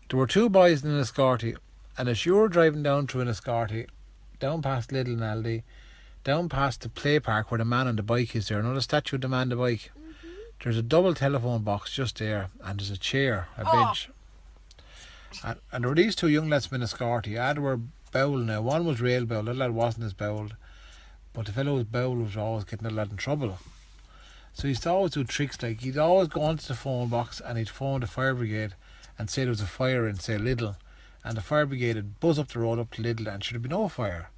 There were two boys in Enniscorthy, and as you were driving down through Enniscorthy, down past Little and Aldi, down past the play park where the man on the bike is there, another statue of the man on the bike, there's a double telephone box just there, and there's a chair, a bench. And there were these two young lads from Enniscorthy. They were bowling now. One was real bowl, the lad wasn't as bowled, but the fellow who was bowled was always getting the lad in trouble. So he used to always do tricks, like he'd always go onto the phone box and he'd phone the fire brigade and say there was a fire in, say, Lidl, and the fire brigade would buzz up the road up to Lidl and should have been no fire.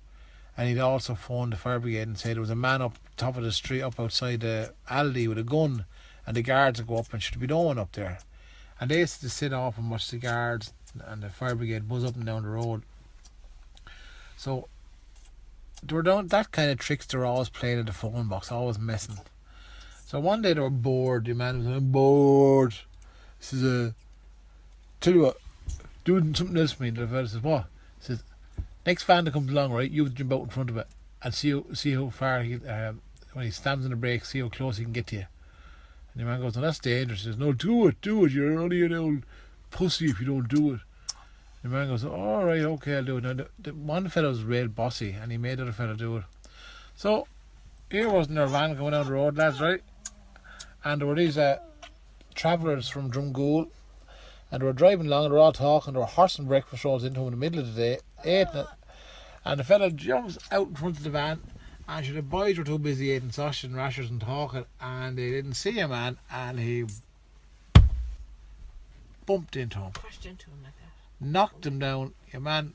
And he'd also phone the fire brigade and say there was a man up top of the street, up outside the Aldi with a gun, and the guards would go up and should be no one up there. And they used to sit off and watch the guards and the fire brigade buzz up and down the road. So they were doing that kind of tricks. They were always playing in the phone box, always messing. So one day they were bored. The man was like, "I'm bored." He says, "Tell you what, doing something else for me." And the fellow says, "What?" He says, "Next van that comes along, right, you jump out in front of it and see how far he when he stands on the brake, see how close he can get to you." And the man goes, "No, that's dangerous." He says, "No, do it. You're only an old pussy if you don't do it." The man goes, "All right, okay, I'll do it." Now, the one fellow was real bossy, and he made the other fellow do it. So here wasn't their van going down the road, lads, right? And there were these travellers from Donaghue, and they were driving along, and they were all talking. There were horse and breakfast rolls into them in the middle of the day, eating it. And the fellow jumps out in front of the van, and the boys were too busy eating sausage and rashers and talking, and they didn't see a man, and he bumped into him. Crashed into him like that. Knocked him down. Your man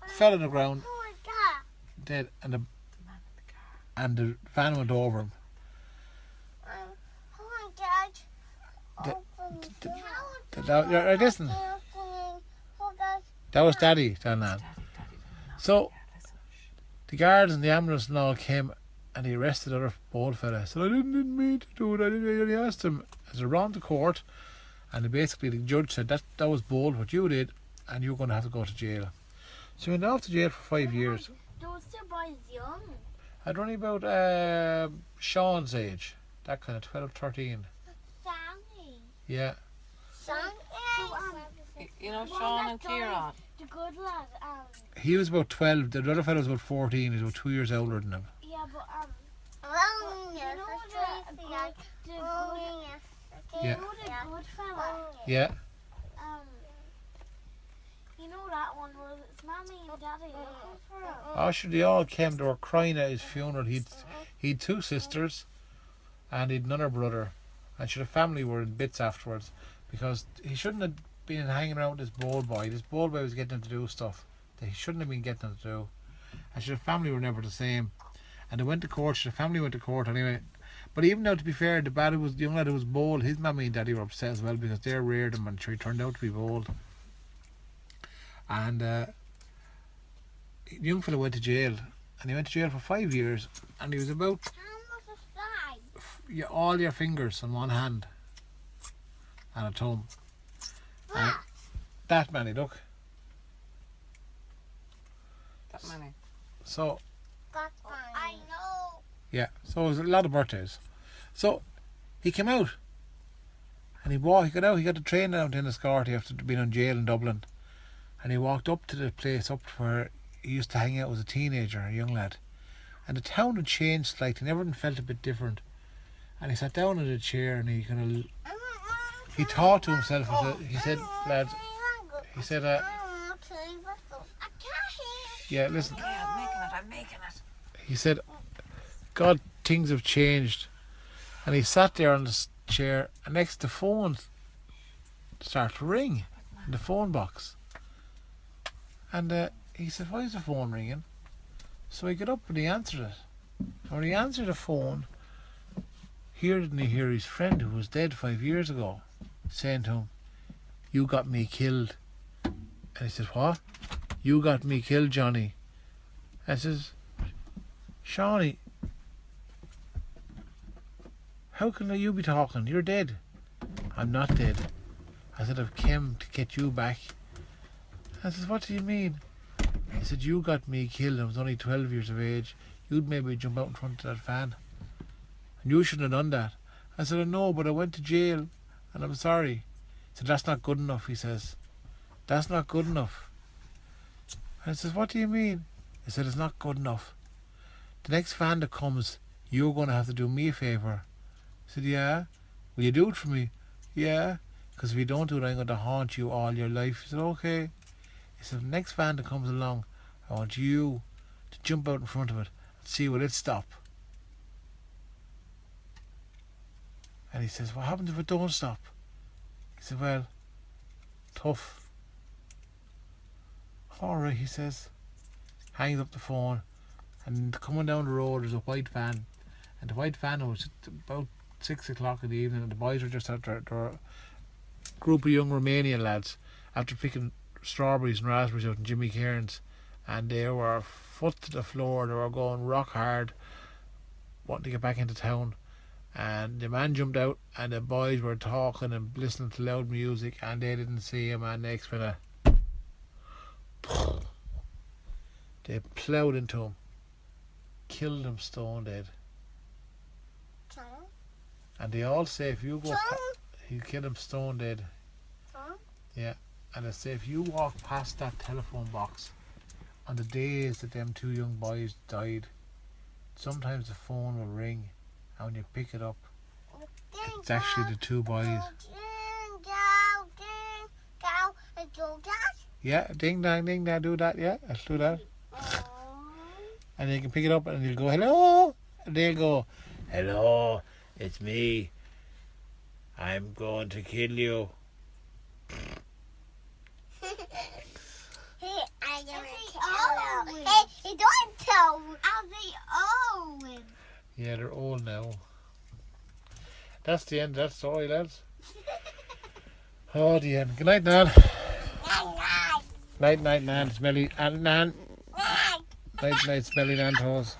fell on the ground, dead, and the van went over him. Listen, that was Daddy telling that. So the guards and the ambulance and all came, and he arrested the other bold fella. So I didn't mean to do it. I only asked him. As around the court, and basically the judge said that was bold what you did, and you're going to have to go to jail. So he went off to jail for 5 years. Those two boys young. I'd only about Sean's age, that kind of 12, 13. Sammy. Yeah. You know, Sean and Kieran. The good lad. He was about 12. The other fellow was about 14. He was about 2 years older than him. Yeah, but Yeah. the good fella. Yeah. You know that one was it's Mommy and Daddy looking for him. Oh, sure, they all came. They were crying at his funeral. He'd two sisters, and he'd another brother, and sure, the family were in bits afterwards, because he shouldn't have been hanging around with this bold boy. This bold boy was getting him to do stuff that he shouldn't have been getting him to do. And sure, the family were never the same. And they went to court. Sure, the family went to court anyway. But even though, to be fair, the young lad who was bold, his mommy and daddy were upset as well, because they reared him, and sure, he turned out to be bold. And the young fellow went to jail, and he went to jail for 5 years, and he was about all your fingers on one hand and a thumb. And that many, look. That many. So I know. yeah, so it was a lot of birthdays. So he came out, and he got out. He got the train down to Enniscorthy after being in jail in Dublin, and he walked up to the place up where he used to hang out as a teenager, a young lad. And the town had changed slightly, and everyone felt a bit different. And he sat down in a chair, and he thought to himself. He said, lads, he said, yeah, listen. Yeah, I'm making it. He said, God, things have changed. And he sat there on the chair, and next the phone started to ring in the phone box. And he said, why is the phone ringing? So he got up and he answered it. And when he answered the phone, didn't he hear his friend who was dead 5 years ago saying to him, you got me killed. And he said, what? You got me killed, Johnny. And I says, Shawnee, how can you be talking? You're dead. I'm not dead. I said, I've come to get you back. I says, what do you mean? He said, you got me killed. I was only 12 years of age. You'd maybe jump out in front of that van. And you shouldn't have done that. I said, I know, but I went to jail and I'm sorry. He said, that's not good enough, he says. That's not good enough. And I says, what do you mean? He said, it's not good enough. The next van that comes, you're going to have to do me a favour. I said, yeah. Will you do it for me? Yeah. Because if you don't do it, I'm going to haunt you all your life. He said, okay. He said, the next van that comes along, I want you to jump out in front of it and see will it stop. And he says, what happens if it don't stop? He said, well, tough. Alright, he says. Hangs up the phone. And coming down the road there's a white van. And the white van was about 6 o'clock in the evening, and the boys were just out there. There were a group of young Romanian lads after picking strawberries and raspberries out in Jimmy Cairns, and they were foot to the floor. They were going rock hard, wanting to get back into town. And the man jumped out, and the boys were talking and listening to loud music, and they didn't see him. And next minute, they ploughed into him, killed him stone dead. And they all say if you go, he killed him stone dead. Yeah, and they say if you walk past that telephone box on the days that them two young boys died, sometimes the phone will ring, and when you pick it up, it's actually the two boys. Yeah, ding dang, do that. Yeah, let's do that. And you can pick it up, and you'll go hello, and they'll go hello. It's me. I'm going to kill you. I don't tell. Hey, don't tell. Are they old? Yeah, they're old now. That's the end of that story, lads. Oh, the end. Good night, Nan. Night, Nan. Smelly Nan. Night, smelly Nan toes.